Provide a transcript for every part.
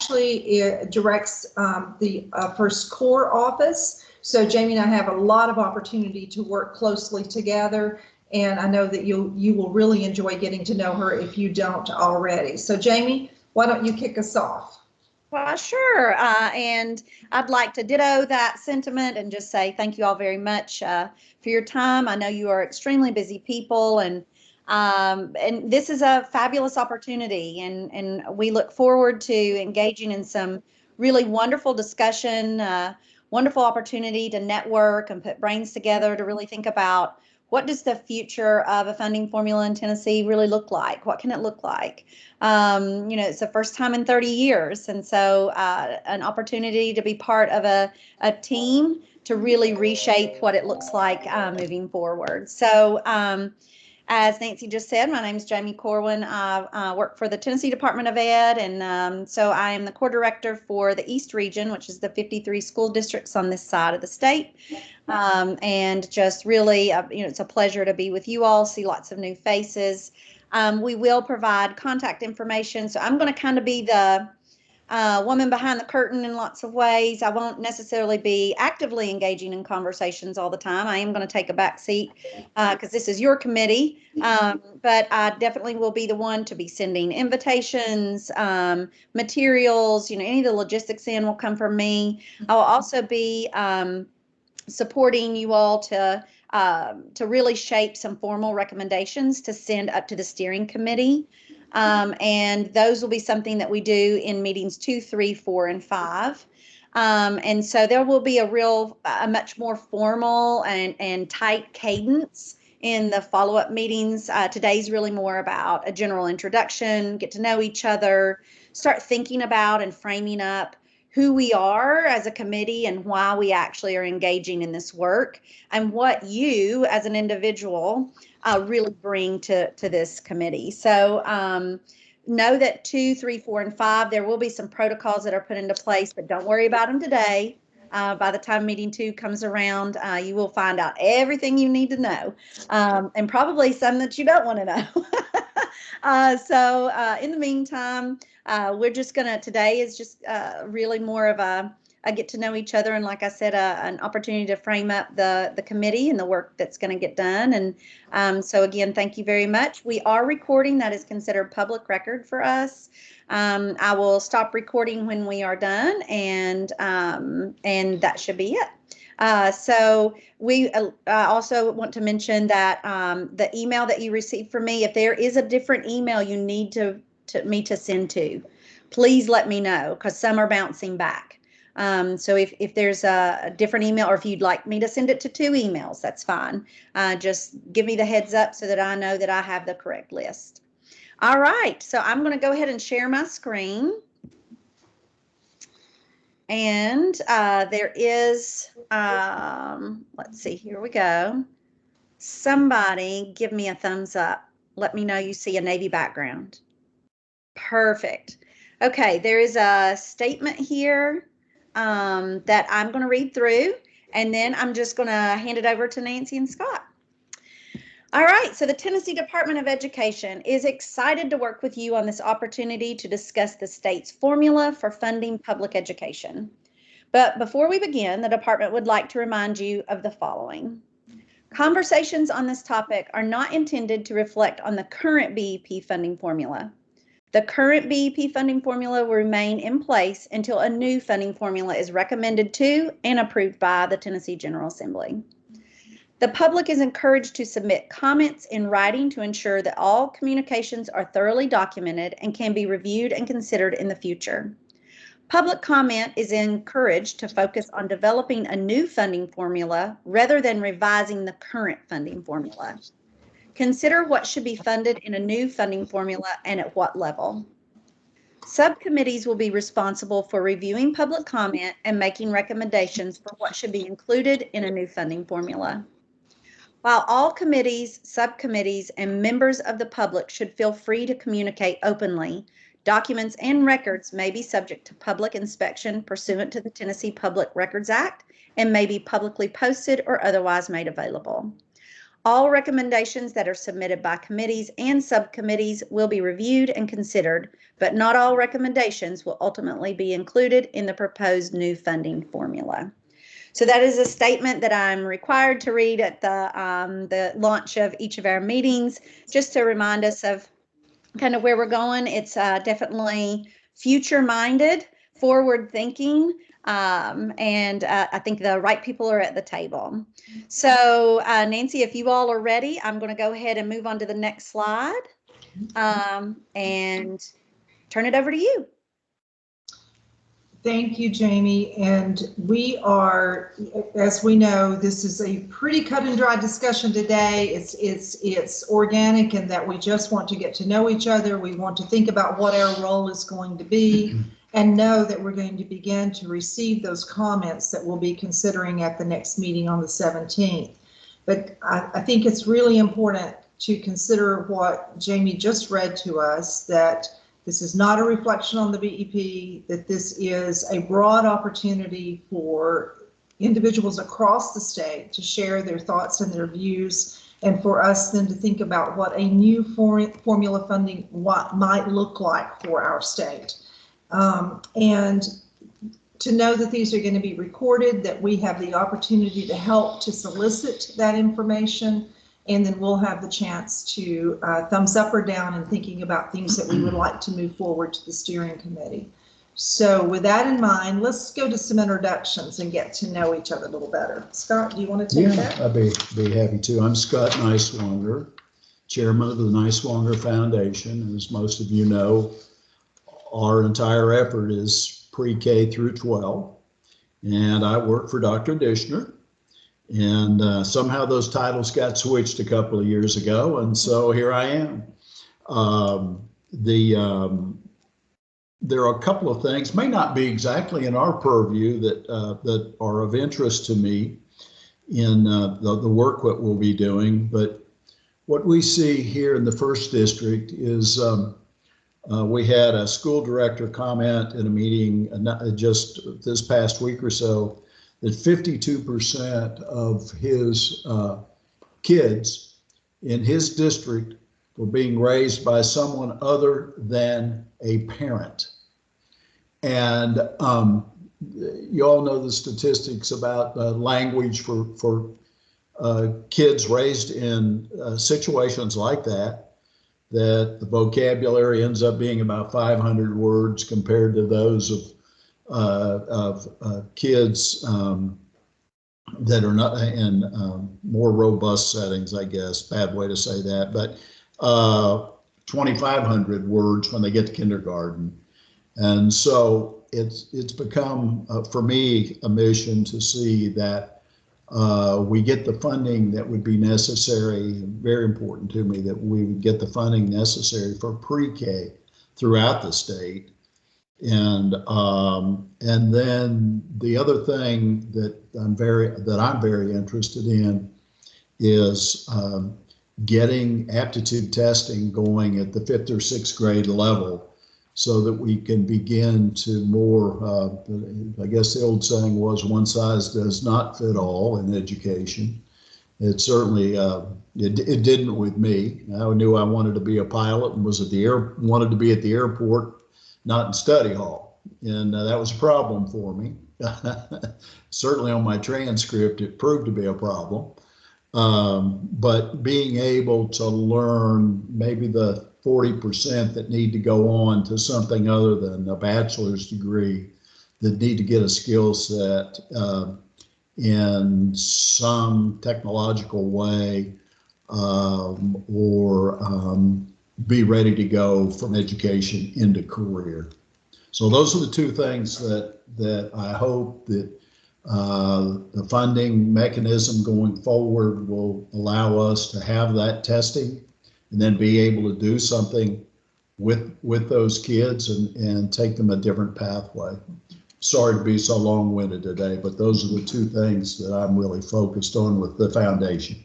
actually directs the First Core office. So Jamie and I have a lot of opportunity to work closely together, and I know that you will really enjoy getting to know her if you don't already. So Jamie, why don't you kick us off? Well, sure. And I'd like to ditto that sentiment and just say thank you all very much for your time. I know you are extremely busy people, and this is a fabulous opportunity, and we look forward to engaging in some really wonderful discussion, wonderful opportunity to network and put brains together to really think about what does the future of a funding formula in Tennessee really look like? What can it look like? It's the first time in 30 years. And so an opportunity to be part of a team to really reshape what it looks like moving forward. So as Nancy just said, my name is Jamie Corwin. I work for the Tennessee Department of Ed, and so I am the core director for the East Region, which is the 53 school districts on this side of the state. And just really, it's a pleasure to be with you all, see lots of new faces. We will provide contact information. So I'm going to kind of be the woman behind the curtain in lots of ways. I won't necessarily be actively engaging in conversations all the time. I am going to take a back seat because this is your committee. But I definitely will be the one to be sending invitations, materials, any of the logistics in will come from me. I will also be supporting you all to really shape some formal recommendations to send up to the steering committee. And those will be something that we do in meetings 2, 3, 4, and 5. And so there will be a much more formal and tight cadence in the follow-up meetings. Today's really more about a general introduction, get to know each other, start thinking about and framing up who we are as a committee and why we actually are engaging in this work, and what you as an individual really bring to this committee. So know that 2, 3, 4, and 5, there will be some protocols that are put into place, but don't worry about them today. By the time meeting 2 comes around, you will find out everything you need to know, and probably some that you don't want to know. So in the meantime, we're just today is just really more of a get to know each other, and like I said, an opportunity to frame up the committee and the work that's going to get done. And so again, thank you very much. We are recording. That is considered public record for us. I will stop recording when we are done, and that should be it. So we also want to mention that the email that you received from me, if there is a different email you need me to send to, please let me know, because some are bouncing back. So if there's a different email, or if you'd like me to send it to 2 emails, that's fine. Just give me the heads up so that I know that I have the correct list. All right, so I'm going to go ahead and share my screen. And there is, let's see, here we go. Somebody give me a thumbs up. Let me know you see a Navy background. Perfect. Okay, there is a statement here that I'm going to read through, and then I'm just going to hand it over to Nancy and Scott. All right, so the Tennessee Department of Education is excited to work with you on this opportunity to discuss the state's formula for funding public education. But before we begin, the department would like to remind you of the following. Conversations on this topic are not intended to reflect on the current BEP funding formula. The current BEP funding formula will remain in place until a new funding formula is recommended to and approved by the Tennessee General Assembly. The public is encouraged to submit comments in writing to ensure that all communications are thoroughly documented and can be reviewed and considered in the future. Public comment is encouraged to focus on developing a new funding formula rather than revising the current funding formula. Consider what should be funded in a new funding formula and at what level. Subcommittees will be responsible for reviewing public comment and making recommendations for what should be included in a new funding formula. While all committees, subcommittees, and members of the public should feel free to communicate openly, documents and records may be subject to public inspection pursuant to the Tennessee Public Records Act and may be publicly posted or otherwise made available. All recommendations that are submitted by committees and subcommittees will be reviewed and considered, but not all recommendations will ultimately be included in the proposed new funding formula. So that is a statement that I'm required to read at the launch of each of our meetings, just to remind us of kind of where we're going. It's definitely future-minded, forward-thinking, and I think the right people are at the table. So Nancy, if you all are ready, I'm going to go ahead and move on to the next slide and turn it over to you. Thank you, Jamie. And we are, as we know, this is a pretty cut and dry discussion today. It's organic in that we just want to get to know each other. We want to think about what our role is going to be and know that we're going to begin to receive those comments that we'll be considering at the next meeting on the 17th. But I think it's really important to consider what Jamie just read to us, that this is not a reflection on the BEP, that this is a broad opportunity for individuals across the state to share their thoughts and their views, and for us then to think about what a new formula funding might look like for our state. And to know that these are going to be recorded, that we have the opportunity to help to solicit that information, and then we'll have the chance to thumbs up or down in thinking about things that we would like to move forward to the steering committee. So with that in mind, let's go to some introductions and get to know each other a little better. Scott, do you want to take that? Yeah, I'd be happy to. I'm Scott Niswonger, chairman of the Niswonger Foundation. As most of you know, our entire effort is pre-K through 12, and I work for Dr. Dishner. And somehow those titles got switched a couple of years ago, and so here I am. There are a couple of things, may not be exactly in our purview, that are of interest to me in the work that we'll be doing. But what we see here in the first district is we had a school director comment in a meeting just this past week or so that 52% of his kids in his district were being raised by someone other than a parent. And you all know the statistics about language for kids raised in situations like that, that the vocabulary ends up being about 500 words compared to those of kids that are not in more robust settings, I guess, bad way to say that, but 2,500 words when they get to kindergarten. And so it's become, for me, a mission to see that we get the funding that would be necessary, very important to me, that we would get the funding necessary for pre-K throughout the state. And then the other thing that I'm very interested in is getting aptitude testing going at the 5th or 6th grade level, so that we can begin to more, I guess the old saying was, one size does not fit all in education. It certainly, it didn't with me. I knew I wanted to be a pilot and wanted to be at the airport, not in study hall. And that was a problem for me. Certainly on my transcript, it proved to be a problem. But being able to learn maybe the 40% that need to go on to something other than a bachelor's degree, that need to get a skill set in some technological way, or be ready to go from education into career. So those are the two things that I hope that the funding mechanism going forward will allow us to have that testing, and then be able to do something with those kids and take them a different pathway. Sorry to be so long-winded today, but those are the two things that I'm really focused on with the foundation.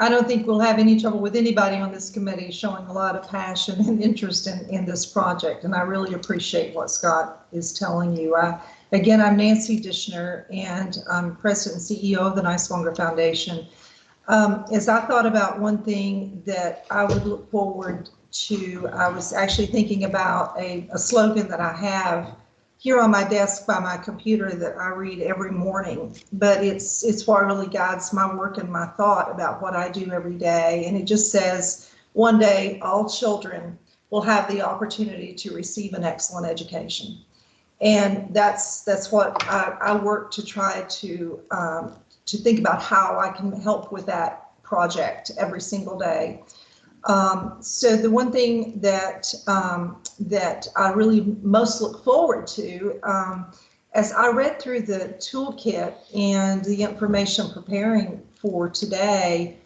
I don't think we'll have any trouble with anybody on this committee showing a lot of passion and interest in this project, and I really appreciate what Scott is telling you. Again, I'm Nancy Dishner, and I'm President and CEO of the Niswonger Foundation. As I thought about one thing that I would look forward to, I was actually thinking about a slogan that I have here on my desk by my computer that I read every morning, but it's what really guides my work and my thought about what I do every day. And it just says, one day all children will have the opportunity to receive an excellent education. And that's what I work to try to think about how I can help with that project every single day. So the one thing that I really most look forward to, as I read through the toolkit and the information preparing for today,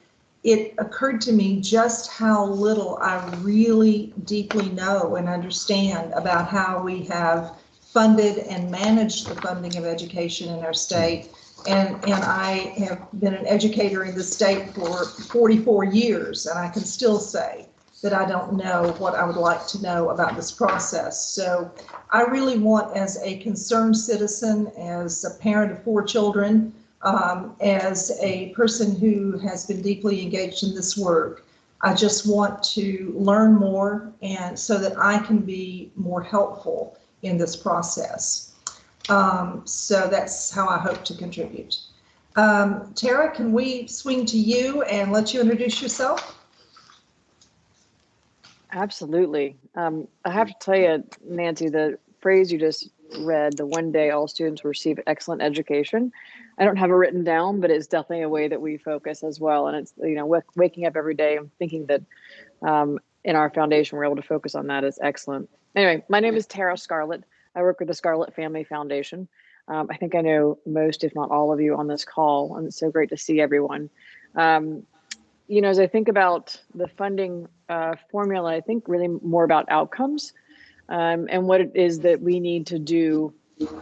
it occurred to me just how little I really deeply know and understand about how we have funded and managed the funding of education in our state. And I have been an educator in the state for 44 years, and I can still say that I don't know what I would like to know about this process. So I really want, as a concerned citizen, as a parent of 4 children, as a person who has been deeply engaged in this work, I just want to learn more, and so that I can be more helpful in this process. So that's how I hope to contribute. Tara, can we swing to you and let you introduce yourself? Absolutely. I have to tell you, Nancy, the phrase you just read, the one day all students will receive excellent education, I don't have it written down, but it's definitely a way that we focus as well. And it's, you know, waking up every day and thinking that in our foundation, we're able to focus on that is excellent. Anyway, my name is Tara Scarlett. I work with the Scarlett Family Foundation. I think I know most, if not all of you on this call, and it's so great to see everyone. You know, as I think about the funding formula, I think really more about outcomes and what it is that we need to do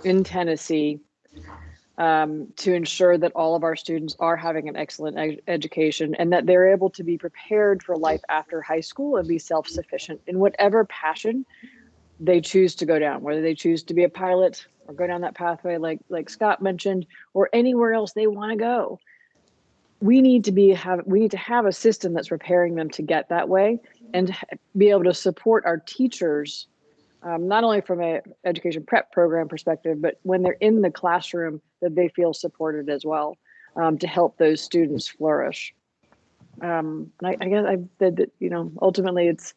in Tennessee to ensure that all of our students are having an excellent education and that they're able to be prepared for life after high school and be self-sufficient in whatever passion they choose to go down, whether they choose to be a pilot or go down that pathway like Scott mentioned, or anywhere else they want to go. We need to have a system that's preparing them to get that way and be able to support our teachers, not only from an education prep program perspective, but when they're in the classroom, that they feel supported as well, to help those students flourish. And I guess I've said that, you know, ultimately it's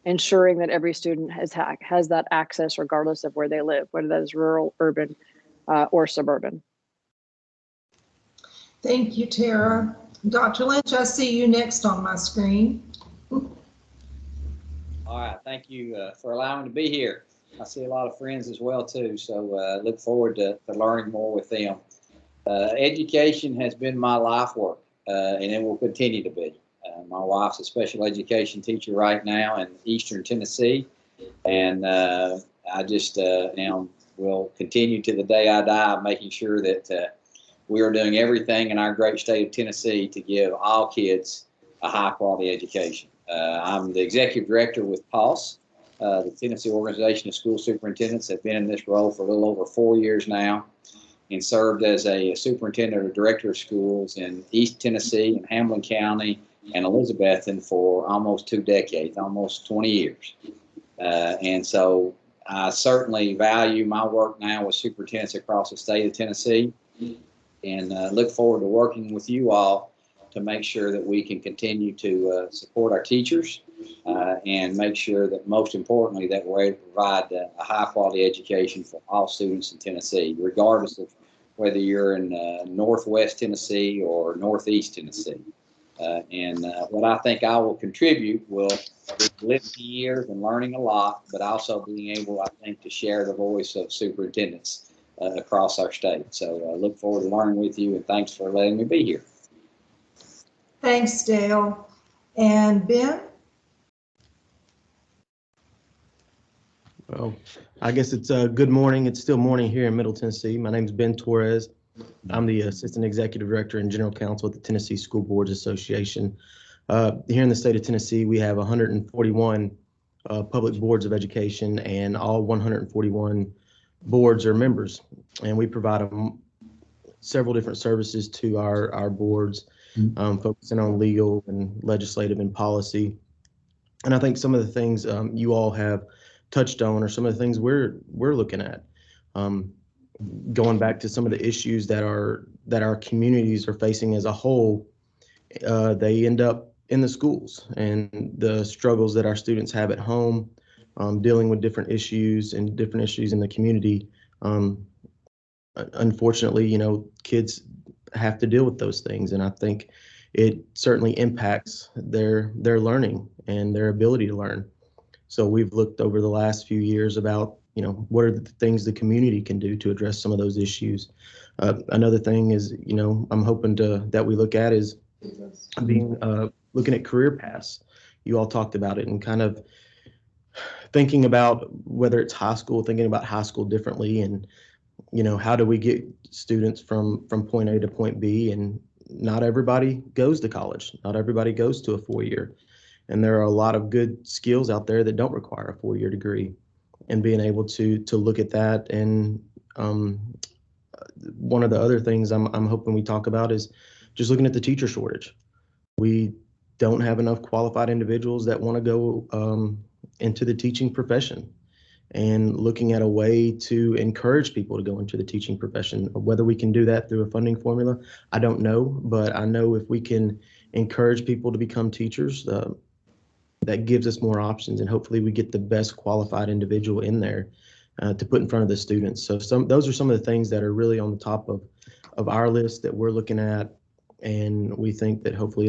ensuring that every student has that access regardless of where they live, whether that is rural, urban, or suburban. Thank you, Tara. Dr. Lynch, I see you next on my screen. All right, thank you for allowing me to be here. I see a lot of friends as well too, so look forward to learning more with them. Education has been my life work, and it will continue to be. My wife's a special education teacher right now in Eastern Tennessee, and I just now will continue to the day I die, making sure that we are doing everything in our great state of Tennessee to give all kids a high quality education. I'm the executive director with PALS, the Tennessee Organization of School Superintendents. I've been in this role for a little over 4 years now and served as a superintendent or director of schools in East Tennessee and Hamlin County and Elizabethton for almost 2 decades, almost 20 years. And so I certainly value my work now with superintendents across the state of Tennessee, and look forward to working with you all to make sure that we can continue to support our teachers and make sure that, most importantly, that we're able to provide a high quality education for all students in Tennessee, regardless of whether you're in Northwest Tennessee or Northeast Tennessee. And what I think I will contribute will be living years and learning a lot, but also being able, I think, to share the voice of superintendents across our state. So I look forward to learning with you, and thanks for letting me be here. Thanks, Dale. And Ben? Well, I guess it's good morning. It's still morning here in Middle Tennessee. My name is Ben Torres. I'm the Assistant Executive Director and General Counsel at the Tennessee School Boards Association. Here in the state of Tennessee, we have 141 public boards of education, and all 141 boards are members. And we provide several different services to our boards, focusing on legal and legislative and policy. And I think some of the things you all have touched on are some of the things we're looking at. Going back to some of the issues that our communities are facing as a whole, they end up in the schools, and the struggles that our students have at home, dealing with different issues in the community. Unfortunately, kids have to deal with those things, and I think it certainly impacts their learning and their ability to learn. So we've looked over the last few years about, what are the things the community can do to address some of those issues. Another thing is, I'm hoping that we look at is looking at career paths. You all talked about it, and kind of thinking about whether it's high school, thinking about high school differently, and how do we get students from point A to point B? And not everybody goes to college. Not everybody goes to a 4-year. And there are a lot of good skills out there that don't require a 4-year degree. And being able to look at that. And one of the other things I'm hoping we talk about is just looking at the teacher shortage. We don't have enough qualified individuals that want to go into the teaching profession, and looking at a way to encourage people to go into the teaching profession. Whether we can do that through a funding formula, I don't know, but I know if we can encourage people to become teachers, that gives us more options, and hopefully we get the best qualified individual in there to put in front of the students. So those are some of the things that are really on the top of our list that we're looking at, and we think that hopefully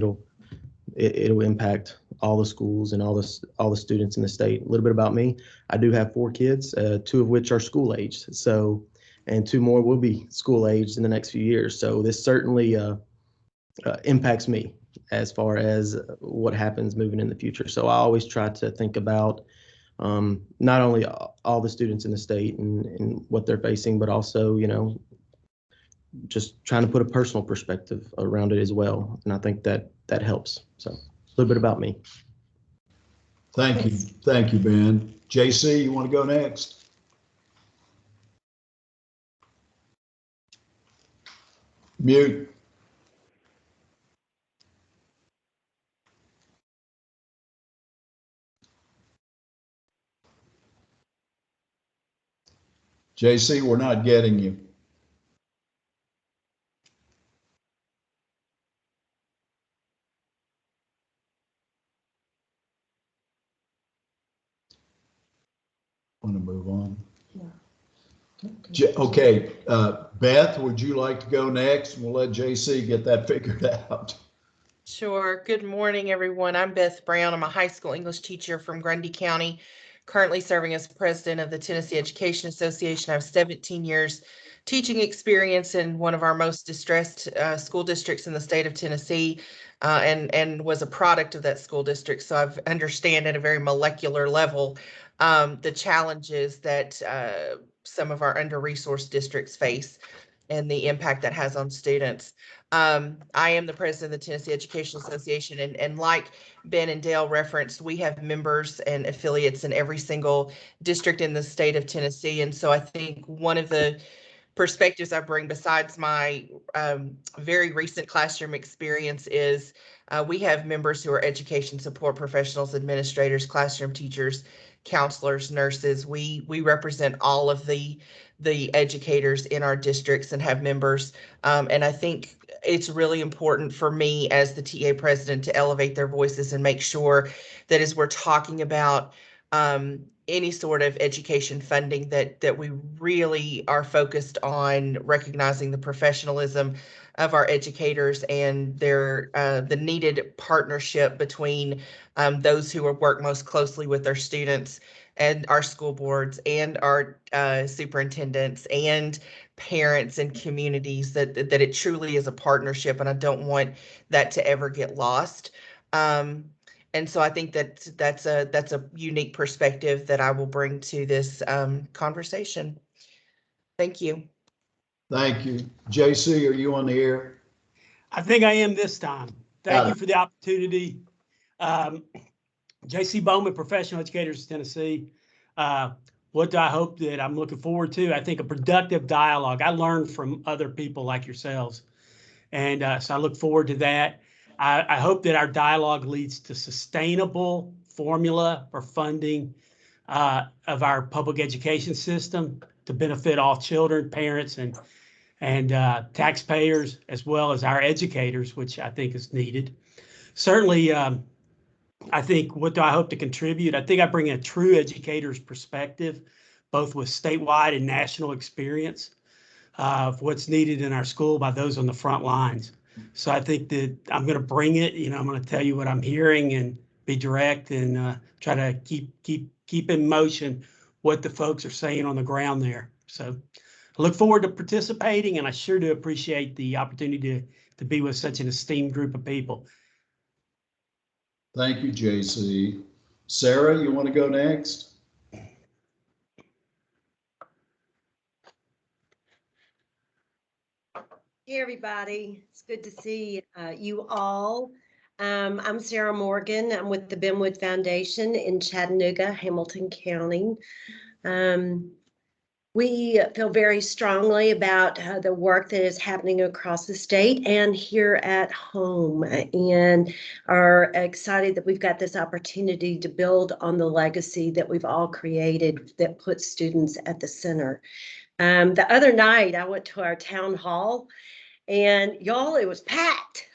it'll impact all the schools and all the students in the state. A little bit about me: I do have 4 kids, 2 of which are school aged. So, and 2 more will be school aged in the next few years. So this certainly impacts me as far as what happens moving in the future. So I always try to think about not only all the students in the state and what they're facing, but also, just trying to put a personal perspective around it as well. And I think that helps. So a little bit about me. Thank you. Thank you, Ben. JC, you want to go next? Mute. JC, we're not getting you. Want to move on? Yeah. Okay, Beth, would you like to go next? We'll let JC get that figured out. Sure. Good morning, everyone. I'm Beth Brown. I'm a high school English teacher from Grundy County, currently serving as president of the Tennessee Education Association. I have 17 years teaching experience in one of our most distressed school districts in the state of Tennessee, and was a product of that school district. So I understand at a very molecular level the challenges that some of our under-resourced districts face and the impact that has on students. I am the president of the Tennessee Education Association, and like Ben and Dale referenced, we have members and affiliates in every single district in the state of Tennessee. And so I think one of the perspectives I bring, besides my very recent classroom experience, is we have members who are education support professionals, administrators, classroom teachers, counselors, nurses. We represent all of the educators in our districts and have members. And I think it's really important for me as the TA president to elevate their voices and make sure that as we're talking about any sort of education funding, that we really are focused on recognizing the professionalism of our educators and their the needed partnership between those who work most closely with their students and our school boards and our superintendents and parents and communities, that it truly is a partnership, and I don't want that to ever get lost. And so I think that's a unique perspective that I will bring to this conversation. Thank you. Thank you. JC, are you on the air? I think I am this time. Thank you for the opportunity. JC Bowman, Professional Educators of Tennessee. what do I hope that I'm looking forward to? I think a productive dialogue. I learned from other people like yourselves. And so I look forward to that. I hope that our dialogue leads to sustainable formula for funding of our public education system to benefit all children, parents, and taxpayers, as well as our educators, which I think is needed. Certainly, I think, what do I hope to contribute? I think I bring a true educator's perspective, both with statewide and national experience of what's needed in our school by those on the front lines. So I think that I'm going to bring it. I'm going to tell you what I'm hearing and be direct and try to keep in motion what the folks are saying on the ground there. So I look forward to participating, and I sure do appreciate the opportunity to be with such an esteemed group of people. Thank you, JC. Sarah, you want to go next? Hey, everybody. It's good to see you all. I'm Sarah Morgan. I'm with the Benwood Foundation in Chattanooga, Hamilton County. We feel very strongly about the work that is happening across the state and here at home, and are excited that we've got this opportunity to build on the legacy that we've all created that puts students at the center. The other night, I went to our town hall, and y'all, it was packed.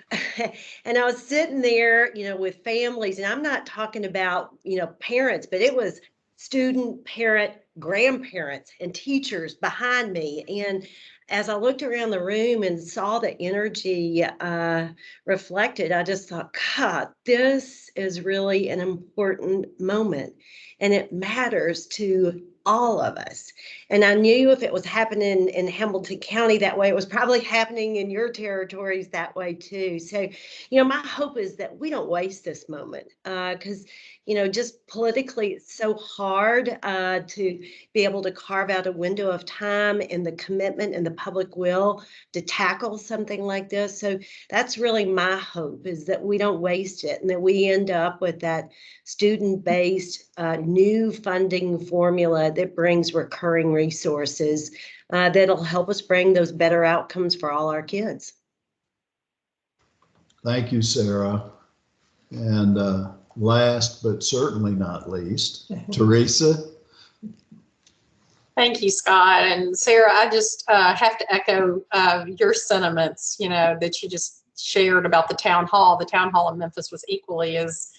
And I was sitting there, with families, and I'm not talking about, parents, but it was student, parent, grandparents, and teachers behind me. And as I looked around the room and saw the energy reflected, I just thought, God, this is really an important moment, and it matters to all of us. And I knew if it was happening in Hamilton County that way, it was probably happening in your territories that way too. So, my hope is that we don't waste this moment, because, just politically, it's so hard to be able to carve out a window of time and the commitment and the public will to tackle something like this. So that's really my hope, is that we don't waste it, and that we end up with that student-based new funding formula that brings recurring resources that'll help us bring those better outcomes for all our kids. Thank you, Sarah. And last but certainly not least, Teresa. Thank you, Scott. And Sarah, I just have to echo your sentiments, that you just shared about the town hall. The town hall in Memphis was equally as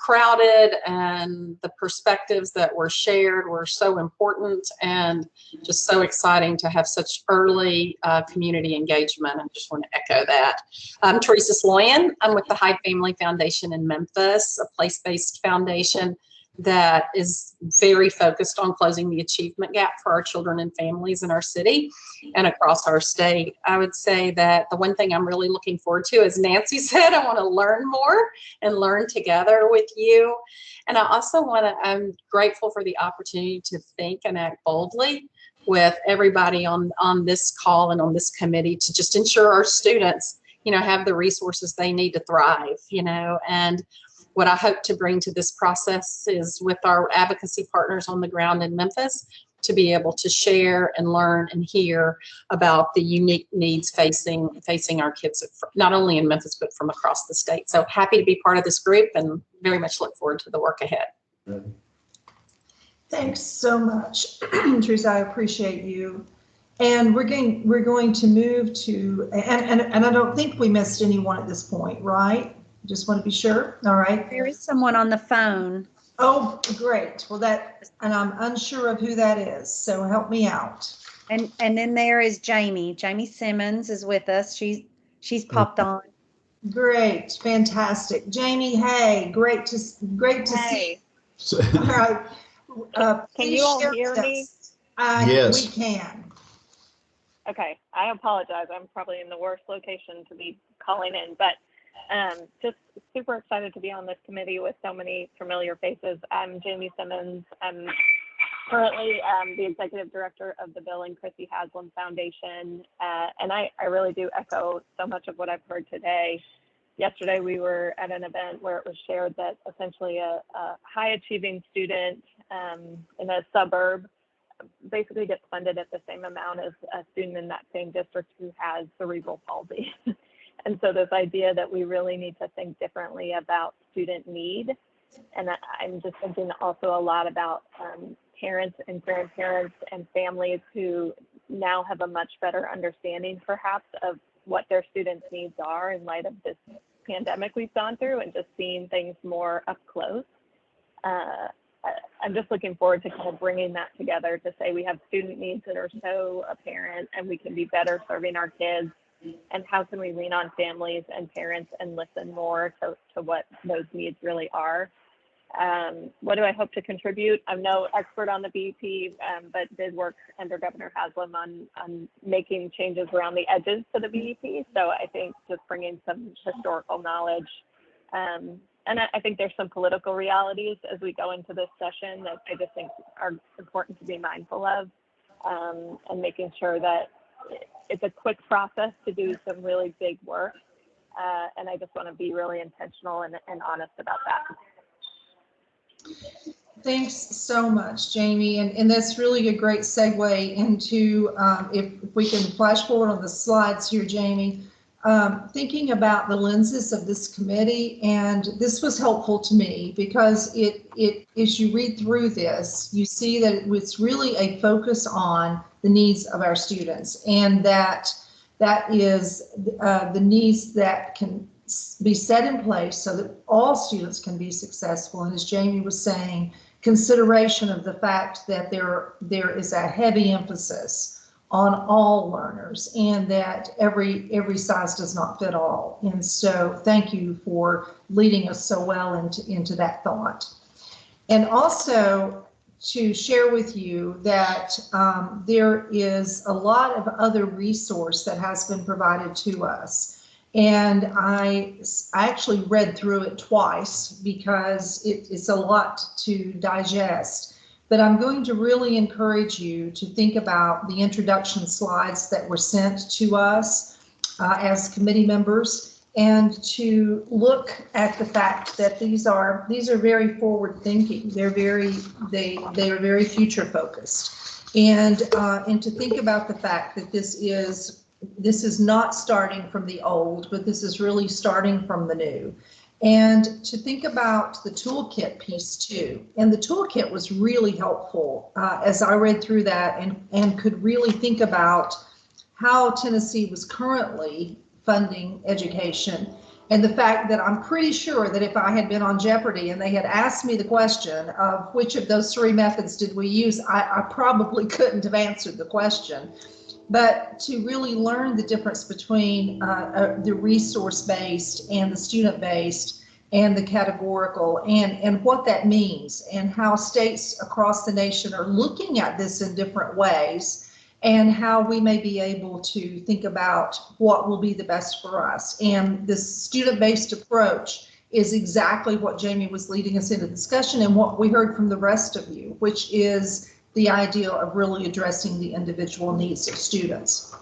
crowded, and the perspectives that were shared were so important, and just so exciting to have such early community engagement. I just want to echo that. I'm Teresa Sloyan. I'm with the Hyde Family Foundation in Memphis, a place-based foundation that is very focused on closing the achievement gap for our children and families in our city and across our state. I would say that the one thing I'm really looking forward to, as Nancy said, I want to learn more and learn together with you. And I also I'm grateful for the opportunity to think and act boldly with everybody on this call and on this committee to just ensure our students, have the resources they need to thrive, and what I hope to bring to this process is, with our advocacy partners on the ground in Memphis, to be able to share and learn and hear about the unique needs facing our kids, not only in Memphis, but from across the state. So happy to be part of this group, and very much look forward to the work ahead. Thanks so much, Teresa. I appreciate you. And we're going to move to, and I don't think we missed anyone at this point, right? Just want to be sure. All right. There is someone on the phone. Oh, great. Well, and I'm unsure of who that is, so help me out. And then there is Jamie. Jamie Simmons is with us. She's popped on. Great, fantastic. Jamie, hey, great to see. All right. Can you all hear me? Yes. We can. Okay, I apologize. I'm probably in the worst location to be calling in, but just super excited to be on this committee with so many familiar faces. I'm Jamie Simmons. I'm currently the executive director of the Bill and Chrissy Haslam Foundation, and I really do echo so much of what I've heard today. yesterday we were at an event where it was shared that essentially a high achieving student in a suburb basically gets funded at the same amount as a student in that same district who has cerebral palsy. And so this idea that we really need to think differently about student need. And I'm just thinking also a lot about parents and grandparents and families who now have a much better understanding perhaps of what their students' needs are in light of this pandemic we've gone through and just seeing things more up close. I'm just looking forward to kind of bringing that together to say we have student needs that are so apparent and we can be better serving our kids, and how can we lean on families and parents and listen more to what those needs really are. What do I hope to contribute? I'm no expert on the BEP, but did work under Governor Haslam on making changes around the edges to the BEP. So I think just bringing some historical knowledge. And I think there's some political realities as we go into this session that I just think are important to be mindful of, and making sure that it's a quick process to do some really big work. And I just want to be really intentional and honest about that. Thanks so much, Jamie. And that's really a great segue into, if we can flash forward on the slides here, Jamie, thinking about the lenses of this committee. And this was helpful to me because as you read through this, you see that it's really a focus on the needs of our students, and that is the needs that can be set in place so that all students can be successful. And as Jamie was saying, consideration of the fact that there is a heavy emphasis on all learners, and that every size does not fit all. And so thank you for leading us so well into that thought. And also to share with you that there is a lot of other resource that has been provided to us. And I actually read through it twice because it's a lot to digest. But I'm going to really encourage you to think about the introduction slides that were sent to us as committee members, and to look at the fact that these are very forward thinking. They are very future focused, and to think about the fact that this is not starting from the old, but this is really starting from the new. And to think about the toolkit piece too. And the toolkit was really helpful as I read through that and could really think about how Tennessee was currently funding education. And the fact that I'm pretty sure that if I had been on Jeopardy and they had asked me the question of which of those three methods did we use, I probably couldn't have answered the question. But to really learn the difference between the resource-based and the student-based and the categorical, and what that means, and how states across the nation are looking at this in different ways, and how we may be able to think about what will be the best for us. And this student-based approach is exactly what Jamie was leading us into discussion, and what we heard from the rest of you, which is the idea of really addressing the individual needs of students.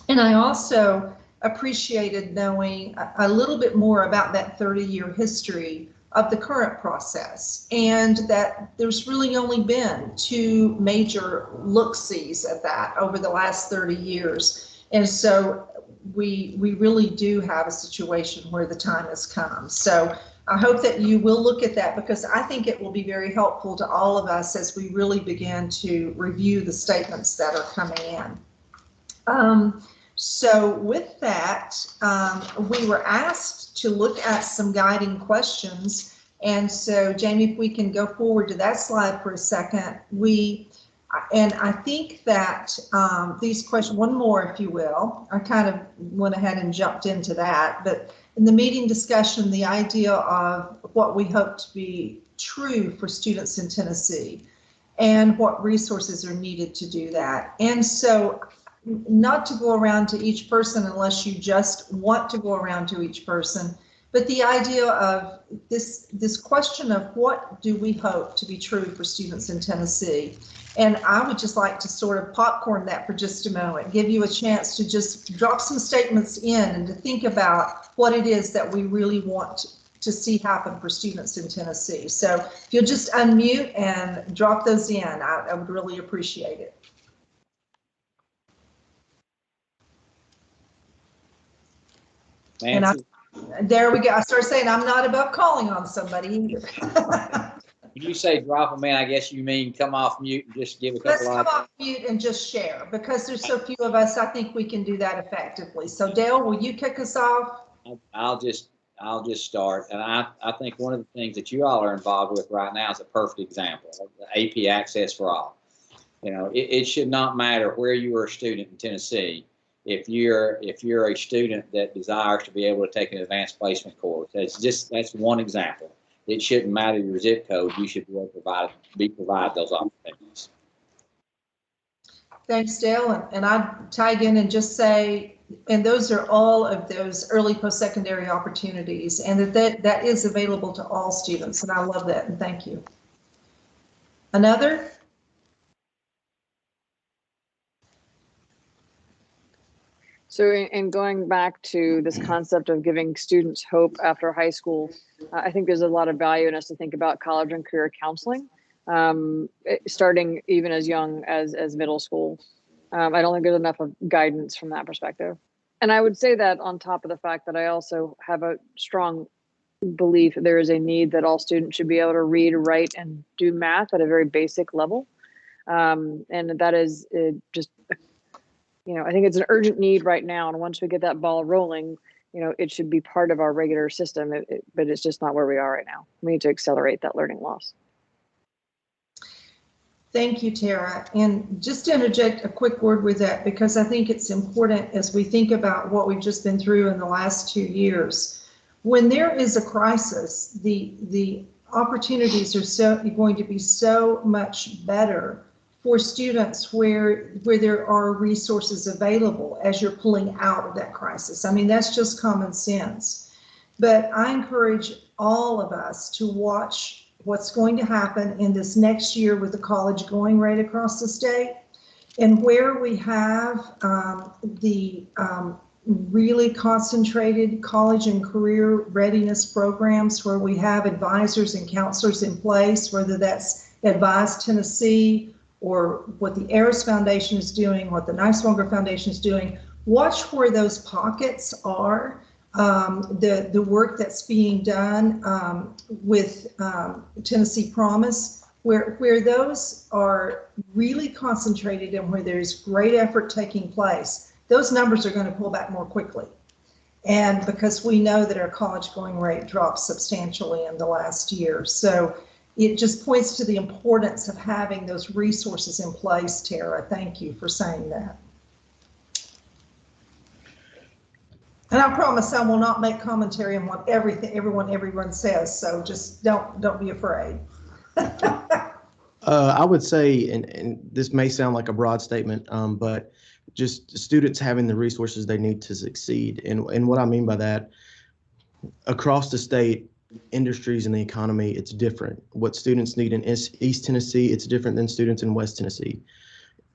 And I also appreciated knowing a little bit more about that 30-year history of the current process, and that there's really only been two major look-sees at that over the last 30 years. And so we really do have a situation where the time has come. So I hope that you will look at that, because I think it will be very helpful to all of us as we really begin to review the statements that are coming in. So with that, we were asked to look at some guiding questions. And so Jamie, if we can go forward to that slide for a second, and I think that these questions, one more if you will, I kind of went ahead and jumped into that, but in the meeting discussion, the idea of what we hope to be true for students in Tennessee and what resources are needed to do that. And so not to go around to each person unless you just want to go around to each person, But the idea of this question of what do we hope to be true for students in Tennessee? And I would just like to sort of popcorn that for just a moment, give you a chance to just drop some statements in and to think about what it is that we really want to see happen for students in Tennessee. So if you'll just unmute and drop those in, I would really appreciate it. Nancy? And there we go. I started saying I'm not above calling on somebody either. When you say drop them in, I guess you mean come off mute and just give a Let's couple come off mute and just share, because there's so few of us. I think we can do that effectively. So Dale, will you kick us off? I'll just start. And I think one of the things that you all are involved with right now is a perfect example of the AP Access for All. You know, it should not matter where you are a student in Tennessee. If you're a student that desires to be able to take an advanced placement course, that's one example. It shouldn't matter your zip code. You should be able to provide those opportunities. Thanks, Dale. And I'd tag in and just say, and those are all of those early post-secondary opportunities, and that is available to all students. And I love that. And thank you. Another? So in going back to this concept of giving students hope after high school, I think there's a lot of value in us to think about college and career counseling, starting even as young as middle school. I don't think there's enough of guidance from that perspective. And I would say that on top of the fact that I also have a strong belief that there is a need that all students should be able to read, write, and do math at a very basic level. And that is just, you know, I think it's an urgent need right now. And once we get that ball rolling, you know, it should be part of our regular system, but it's just not where we are right now. We need to accelerate that learning loss. Thank you, Tara. And just to interject a quick word with that, because I think it's important as we think about what we've just been through in the last 2 years. When there is a crisis, the opportunities are going to be so much better for students where there are resources available as you're pulling out of that crisis. I mean, that's just common sense. But I encourage all of us to watch what's going to happen in this next year with the college going rate across the state, and where we have the really concentrated college and career readiness programs where we have advisors and counselors in place, whether that's Advise Tennessee or what the Eris Foundation is doing, what the Niswonger Foundation is doing. Watch where those pockets are. The work that's being done with Tennessee Promise, where those are really concentrated and where there's great effort taking place, those numbers are going to pull back more quickly. And because we know that our college going rate dropped substantially in the last year. So it just points to the importance of having those resources in place, Tara. Thank you for saying that. And I promise I will not make commentary on what everyone says. So just don't be afraid. I would say, and this may sound like a broad statement, but just students having the resources they need to succeed. And what I mean by that, across the state, industries and the economy, it's different. What students need in East Tennessee, it's different than students in West Tennessee.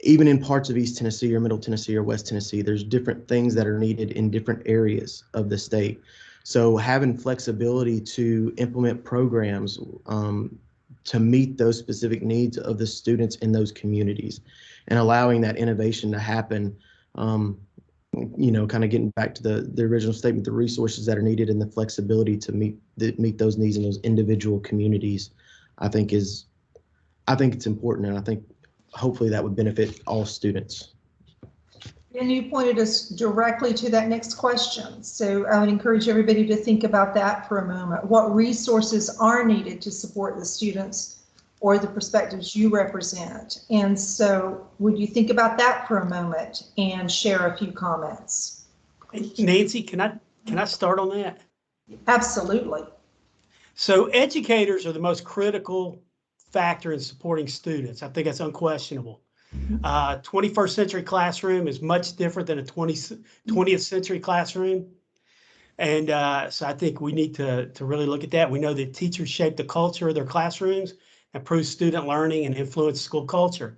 Even in parts of East Tennessee or Middle Tennessee or West Tennessee, there's different things that are needed in different areas of the state. So having flexibility to implement programs to meet those specific needs of the students in those communities and allowing that innovation to happen, you know, kind of getting back to the original statement, the resources that are needed and the flexibility to meet those needs in those individual communities, I think it's important, and I think hopefully that would benefit all students. And you pointed us directly to that next question. So I would encourage everybody to think about that for a moment. What resources are needed to support the students or the perspectives you represent? And so would you think about that for a moment and share a few comments? Nancy, can I start on that? Absolutely. So educators are the most critical factor in supporting students. I think that's unquestionable. 21st century classroom is much different than a 20th century classroom. And so I think we need to really look at that. We know that teachers shape the culture of their classrooms, improve student learning, and influence school culture.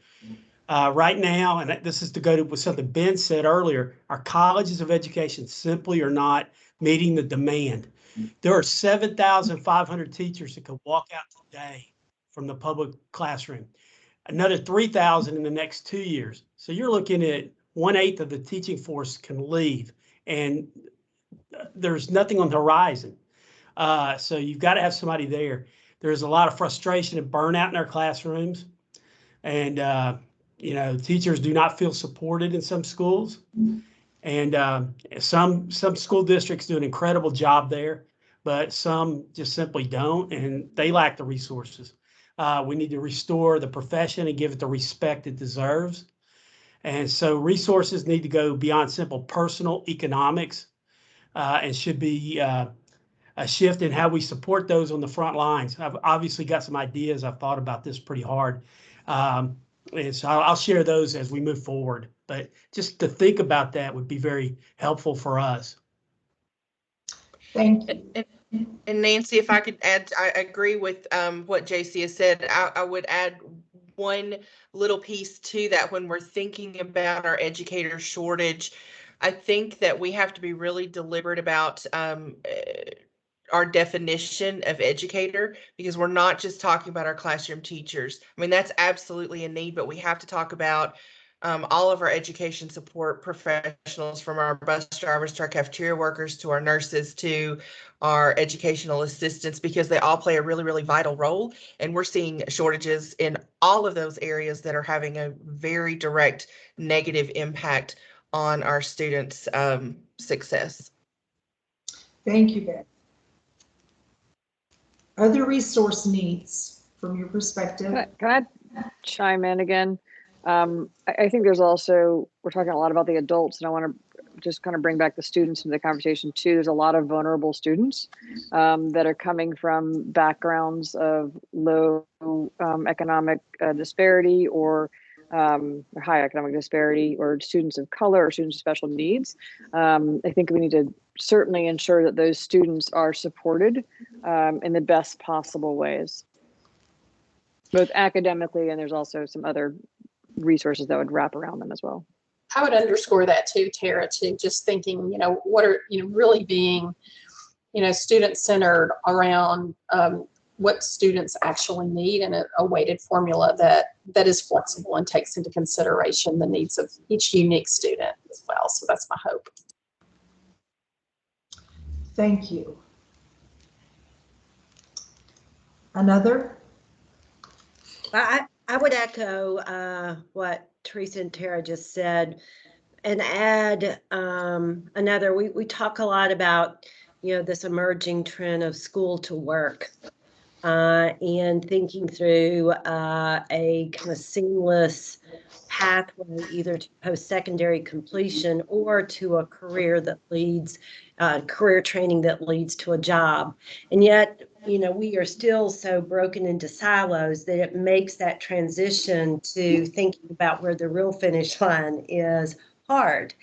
Right now, and this is to go to with something Ben said earlier, our colleges of education simply are not meeting the demand. There are 7,500 teachers that could walk out today from the public classroom. Another 3,000 in the next 2 years. So you're looking at 1/8 of the teaching force can leave, and there's nothing on the horizon. So you've got to have somebody there. There's a lot of frustration and burnout in our classrooms, and teachers do not feel supported in some schools, and some school districts do an incredible job there, but some just simply don't, and they lack the resources. We need to restore the profession and give it the respect it deserves. And so resources need to go beyond simple personal economics, and should be a shift in how we support those on the front lines. I've obviously got some ideas. I've thought about this pretty hard. And so I'll share those as we move forward. But just to think about that would be very helpful for us. Thank you. And Nancy, if I could add, I agree with what JC has said. I would add one little piece to that. When we're thinking about our educator shortage, I think that we have to be really deliberate about our definition of educator, because we're not just talking about our classroom teachers. I mean, that's absolutely a need, but we have to talk about all of our education support professionals, from our bus drivers to our cafeteria workers to our nurses to our educational assistants, because they all play a really, really vital role. And we're seeing shortages in all of those areas that are having a very direct negative impact on our students' success. Thank you, Beth. Other resource needs from your perspective? Can I chime in again? I think there's also, we're talking a lot about the adults, and I want to just kind of bring back the students into the conversation too. There's a lot of vulnerable students that are coming from backgrounds of low economic disparity, or high economic disparity, or students of color, or students with special needs. I think we need to certainly ensure that those students are supported in the best possible ways, both academically, and there's also some other resources that would wrap around them as well. I would underscore that too, Tara, too, just thinking, what are, really being, student-centered around what students actually need, and a weighted formula that is flexible and takes into consideration the needs of each unique student as well. So that's my hope. Thank you. Another? I would echo what Teresa and Tara just said, and add another. We talk a lot about this emerging trend of school to work, and thinking through a kind of seamless pathway either to post-secondary completion or to a career that leads, career training that leads to a job. And yet, we are still so broken into silos that it makes that transition to thinking about where the real finish line is hard.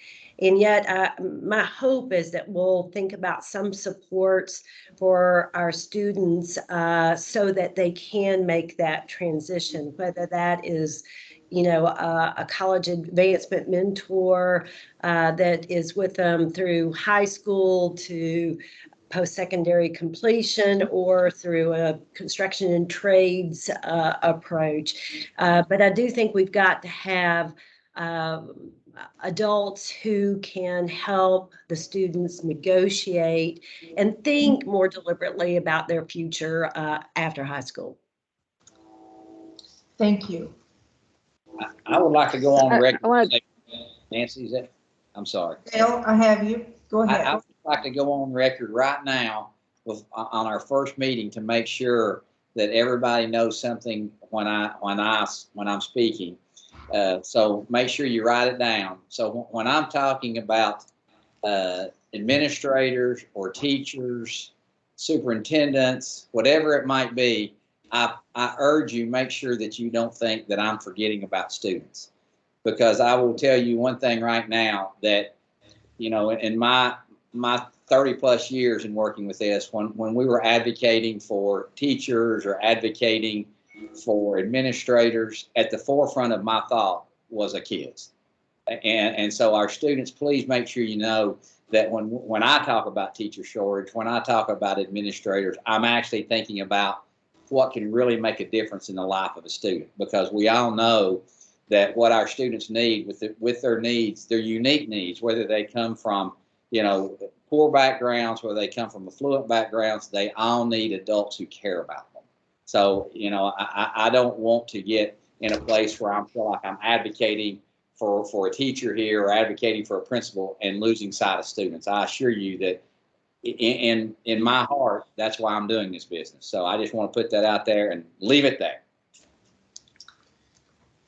And yet, my hope is that we'll think about some supports for our students so that they can make that transition, whether that is a college advancement mentor that is with them through high school to post-secondary completion, or through a construction and trades approach. But I do think we've got to have adults who can help the students negotiate and think more deliberately about their future after high school. Thank you. I would like to go on record. Nancy, I'm sorry. Dale, I have you. Go ahead. I would like to go on record right now on our first meeting to make sure that everybody knows something when I'm speaking. So make sure you write it down. So when I'm talking about administrators or teachers, superintendents, whatever it might be, I urge you, make sure that you don't think that I'm forgetting about students, because I will tell you one thing right now, that in my my 30 plus years in working with this, when we were advocating for teachers or advocating for administrators, at the forefront of my thought was the kids. And so our students, please make sure you know that when I talk about teacher shortage, when I talk about administrators, I'm actually thinking about what can really make a difference in the life of a student, because we all know that what our students need with their needs, their unique needs, whether they come from, poor backgrounds, whether they come from affluent backgrounds, they all need adults who care about them. So, I don't want to get in a place where I feel like I'm advocating for a teacher here or advocating for a principal and losing sight of students. I assure you that in my heart, that's why I'm doing this business. So I just want to put that out there and leave it there.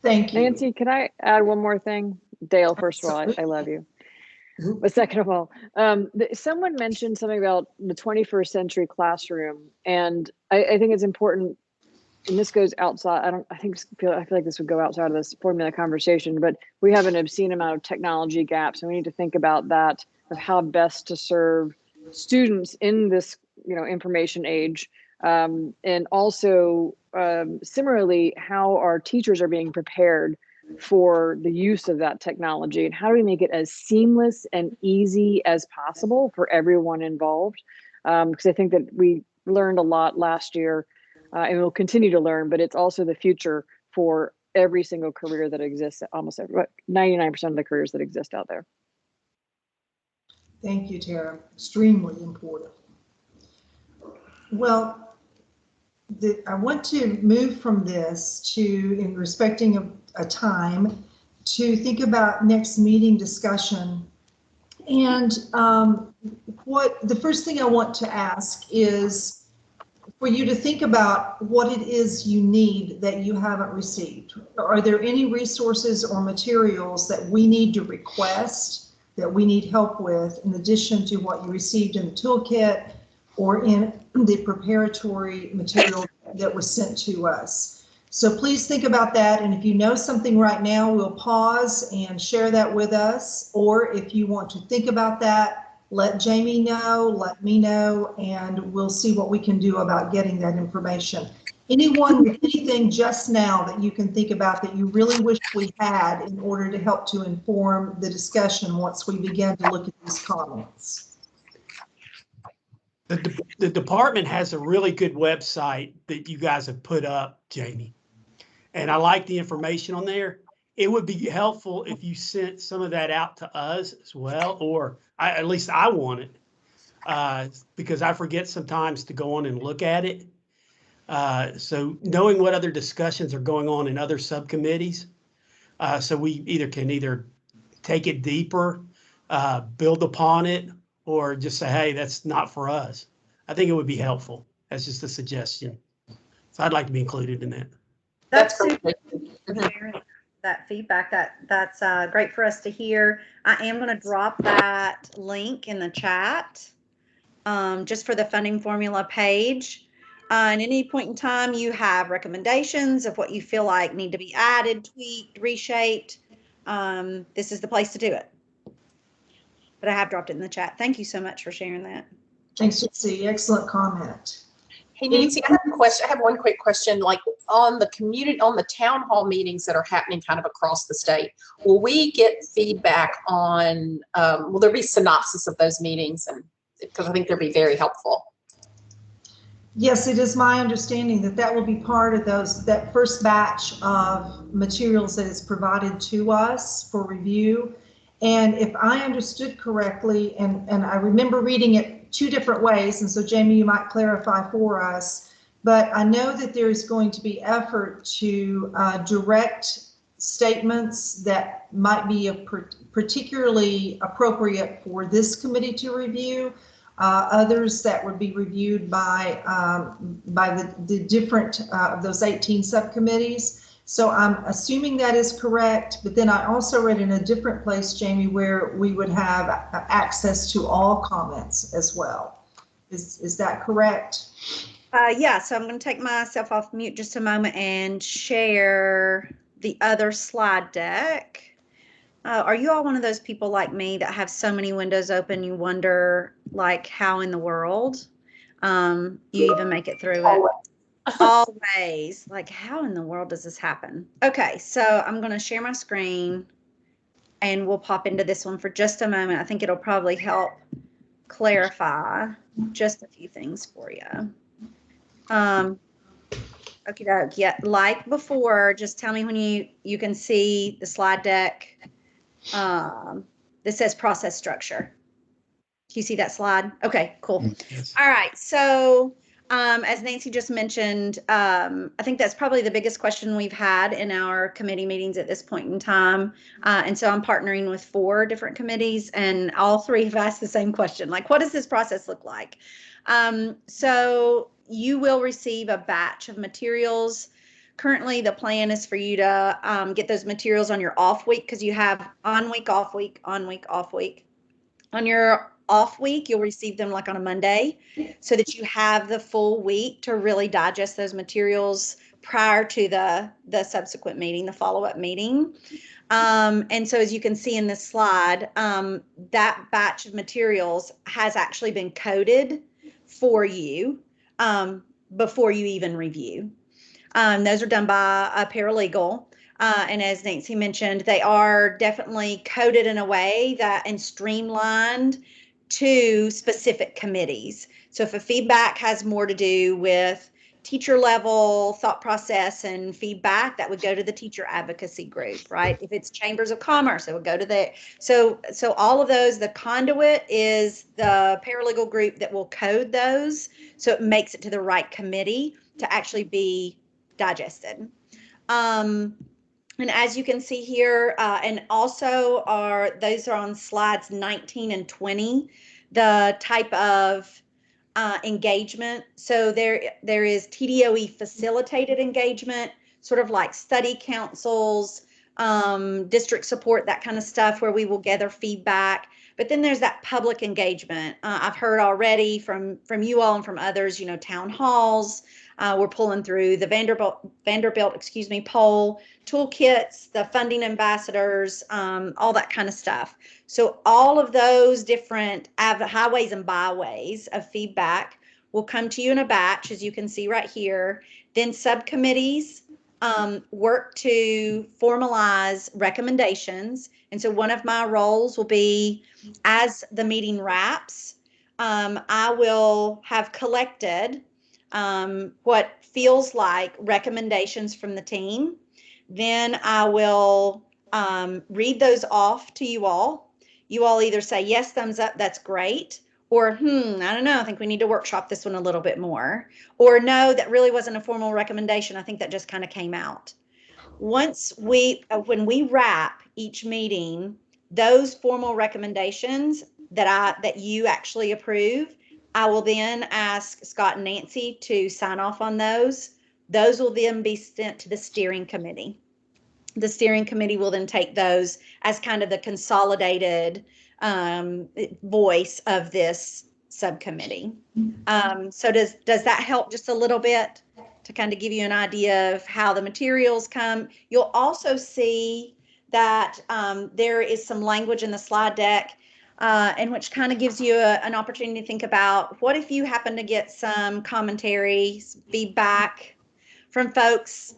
Thank you. Nancy, can I add one more thing? Dale, first of all, I love you. But second of all, someone mentioned something about the 21st century classroom, and I think it's important. And this goes outside. I feel like this would go outside of this formula conversation, but we have an obscene amount of technology gaps, and we need to think about that, of how best to serve students in this, information age, and also similarly, how our teachers are being prepared for the use of that technology, and how do we make it as seamless and easy as possible for everyone involved? Because I think that we learned a lot last year. And we'll continue to learn, but it's also the future for every single career that exists, almost 99% of the careers that exist out there. Thank you, Tara. Extremely important. Well, I want to move from this to, in respecting a time, to think about next meeting discussion. And the first thing I want to ask is for you to think about what it is you need that you haven't received. Are there any resources or materials that we need to request, that we need help with, in addition to what you received in the toolkit or in the preparatory material that was sent to us? So please think about that. And if you know something right now, we'll pause and share that with us. Or if you want to think about that, let Jamie know, let me know, and we'll see what we can do about getting that information. Anyone with anything just now that you can think about that you really wish we had in order to help to inform the discussion once we begin to look at these comments? The department has a really good website that you guys have put up, Jamie, and I like the information on there. It would be helpful if you sent some of that out to us as well, or at least I want it, because I forget sometimes to go on and look at it. So knowing what other discussions are going on in other subcommittees, so we can take it deeper, build upon it, or just say, hey, that's not for us. I think it would be helpful. That's just a suggestion. So I'd like to be included in that. That's great. super. That feedback, that's great for us to hear. I am going to drop that link in the chat, just for the funding formula page. At any point in time you have recommendations of what you feel like need to be added, tweaked, reshaped, this is the place to do it. But I have dropped it in the chat. Thank you so much for sharing that. Thanks, Jesse. Excellent comment. Hey, Nancy, I have a question. I have one quick question. Like on the town hall meetings that are happening kind of across the state, will we get feedback on, will there be synopsis of those meetings? And because I think they'd be very helpful. Yes, it is my understanding that will be part of that first batch of materials that is provided to us for review. And if I understood correctly, and I remember reading it two different ways, and so Jamie, you might clarify for us, but I know that there's going to be effort to direct statements that might be particularly appropriate for this committee to review, others that would be reviewed by the different of those 18 subcommittees. So I'm assuming that is correct, but then I also read in a different place, Jamie, where we would have access to all comments as well. Is that correct? Yeah, so I'm going to take myself off mute just a moment and share the other slide deck. are you all one of those people like me that have so many windows open you wonder like how in the world you even make it through it? Always. Like, how in the world does this happen? Okay, so I'm going to share my screen and we'll pop into this one for just a moment. I think it'll probably help clarify just a few things for you. Okie doke. Yeah, like before, just tell me when you can see the slide deck. This says process structure. Do you see that slide? Okay, cool. Yes. All right. So as Nancy just mentioned, I think that's probably the biggest question we've had in our committee meetings at this point in time. And so I'm partnering with 4 different committees, and all 3 have asked the same question, like, what does this process look like? So you will receive a batch of materials. Currently, the plan is for you to get those materials on your off week, because you have on week, off week, on week, off week. On your off week, you'll receive them like on a Monday, so that you have the full week to really digest those materials prior to the subsequent meeting, the follow-up meeting. And so as you can see in this slide, that batch of materials has actually been coded for you before you even review. Those are done by a paralegal. And as Nancy mentioned, they are definitely coded in a way that and streamlined to specific committees. So if a feedback has more to do with teacher level thought process and feedback, that would go to the teacher advocacy group, right? If it's chambers of commerce, it would go to the, so all of those, the conduit is the paralegal group that will code those, so it makes it to the right committee to actually be digested. And as you can see here, and also those are on slides 19 and 20, the type of engagement. So there is TDOE facilitated engagement, sort of like study councils, district support, that kind of stuff, where we will gather feedback. But then there's that public engagement. I've heard already from you all and from others, town halls. We're pulling through the Vanderbilt, poll, toolkits, the funding ambassadors, all that kind of stuff. So all of those different highways and byways of feedback will come to you in a batch, as you can see right here. Then subcommittees work to formalize recommendations. And so one of my roles will be, as the meeting wraps, I will have collected what feels like recommendations from the team. Then I will read those off to you all. You all either say, yes, thumbs up, that's great. Or, I don't know, I think we need to workshop this one a little bit more. Or, no, that really wasn't a formal recommendation. I think that just kind of came out. When we wrap each meeting, those formal recommendations that you actually approve, I will then ask Scott and Nancy to sign off on those. Those will then be sent to the steering committee. The steering committee will then take those as kind of the consolidated voice of this subcommittee. So does that help just a little bit to kind of give you an idea of how the materials come? You'll also see that there is some language in the slide deck and which kind of gives you an opportunity to think about, what if you happen to get some commentary, feedback from folks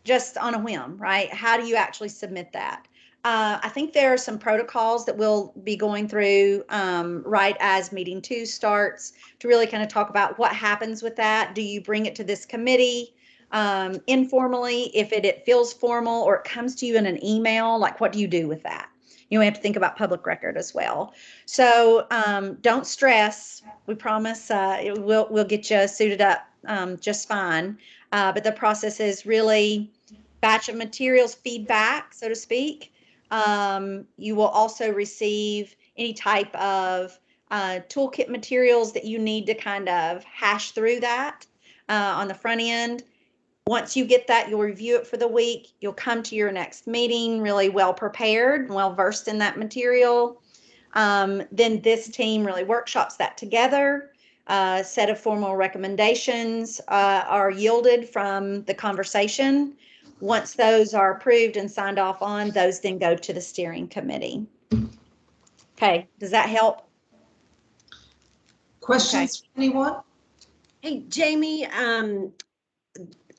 just on a whim, right? How do you actually submit that? I think there are some protocols that we'll be going through right as meeting 2 starts, to really kind of talk about what happens with that. Do you bring it to this committee informally? If it feels formal, or it comes to you in an email, like, what do you do with that? We have to think about public record as well. So don't stress. We promise we'll get you suited up just fine. But the process is really batch of materials feedback, so to speak. You will also receive any type of toolkit materials that you need to kind of hash through that on the front end. Once you get that, you'll review it for the week. You'll come to your next meeting really well prepared, well versed in that material. Then this team really workshops that together. A set of formal recommendations are yielded from the conversation. once those are approved and signed off on, those then go to the steering committee. Okay, does that help? Questions from anyone? Hey, Jamie, I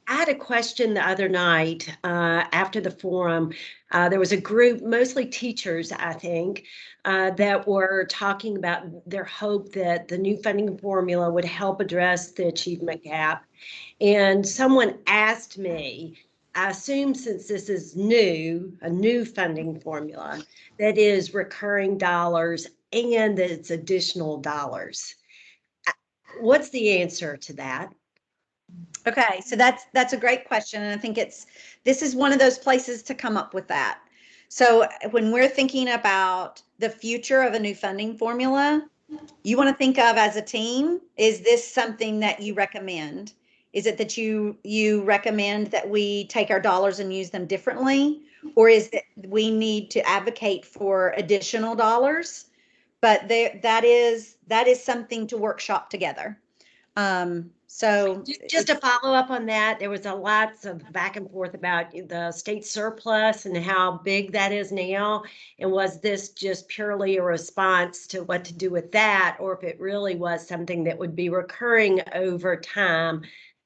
had a question the other night after the forum. There was a group, mostly teachers, I think, that were talking about their hope that the new funding formula would help address the achievement gap. And someone asked me, I assume since this is new, a new funding formula, that is recurring dollars and that it's additional dollars. What's the answer to that? Okay, so that's a great question, and I think this is one of those places to come up with that. So when we're thinking about the future of a new funding formula, you want to think of as a team, is this something that you recommend? Is it that you recommend that we take our dollars and use them differently? Or is it we need to advocate for additional dollars? But that is something to workshop together. So just to follow up on that, there was lots of back and forth about the state surplus and how big that is now. And was this just purely a response to what to do with that, or if it really was something that would be recurring over time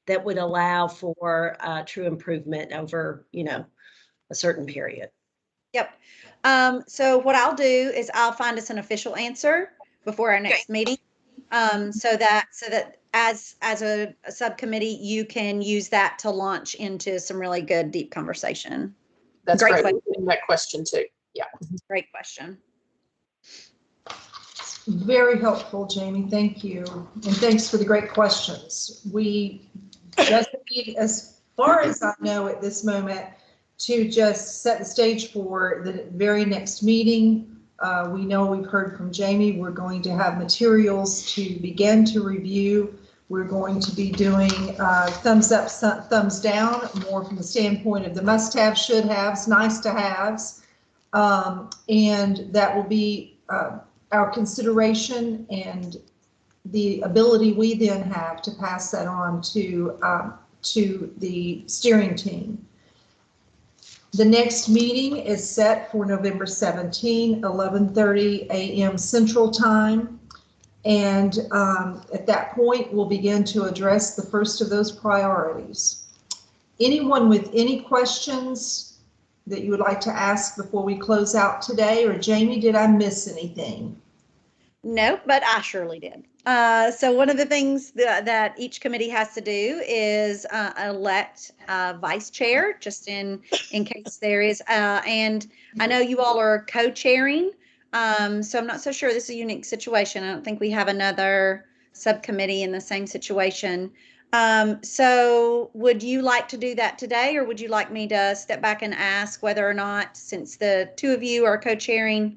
that would allow for true improvement over, a certain period? Yep. So what I'll do is I'll find us an official answer before our next meeting. So that as a subcommittee, you can use that to launch into some really good, deep conversation. That's great. Question. That question too. Yeah. Great question. Very helpful, Jamie. Thank you. And thanks for the great questions. We just need, as far as I know at this moment, to just set the stage for the very next meeting. We know we've heard from Jamie. We're going to have materials to begin to review. We're going to be doing thumbs up, thumbs down, more from the standpoint of the must-haves, should-haves, nice-to-haves. And that will be our consideration and the ability we then have to pass that on to the steering team. The next meeting is set for November 17, 11:30 a.m. Central Time. And at that point, we'll begin to address the first of those priorities. Anyone with any questions that you would like to ask before we close out today? Or Jamie, did I miss anything? No, but I surely did. So one of the things that each committee has to do is elect a vice chair, just in case there is. And I know you all are co-chairing, so I'm not so sure this is a unique situation. I don't think we have another subcommittee in the same situation. So would you like to do that today, or would you like me to step back and ask whether or not, since the two of you are co-chairing,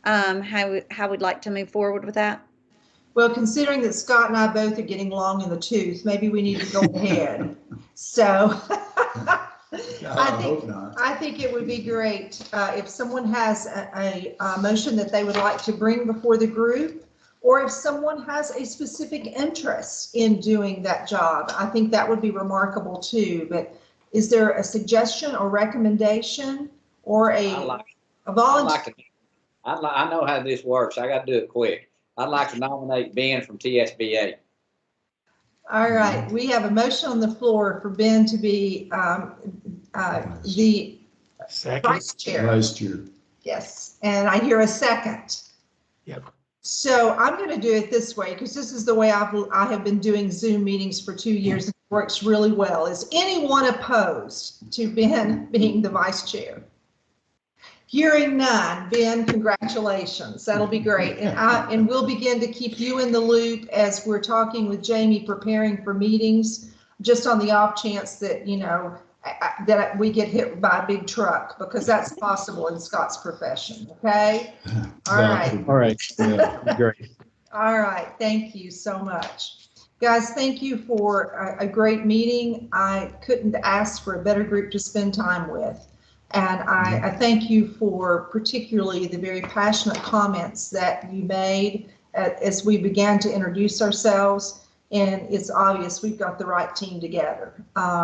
how we'd like to move forward with that? Well, considering that Scott and I both are getting long in the tooth, maybe we need to go ahead. So I think it would be great if someone has a motion that they would like to bring before the group, or if someone has a specific interest in doing that job. I think that would be remarkable too. But is there a suggestion or recommendation or a volunteer? I know how this works. I got to do it quick. I'd like to nominate Ben from TSBA. All right, we have a motion on the floor for Ben to be the vice chair. Vice chair. Yes, and I hear a second. Yep. So I'm going to do it this way, because this is the way I have been doing Zoom meetings for 2 years. It works really well. Is anyone opposed to Ben being the vice chair? Hearing none, Ben, congratulations. That'll be great. And we'll begin to keep you in the loop as we're talking with Jamie, preparing for meetings, just on the off chance that, that we get hit by a big truck, because that's possible in Scott's profession. Okay. All right. All right. Yeah, great. All right. Thank you so much. Guys, thank you for a great meeting. I couldn't ask for a better group to spend time with. And I thank you for particularly the very passionate comments that you made as we began to introduce ourselves. And it's obvious we've got the right team together.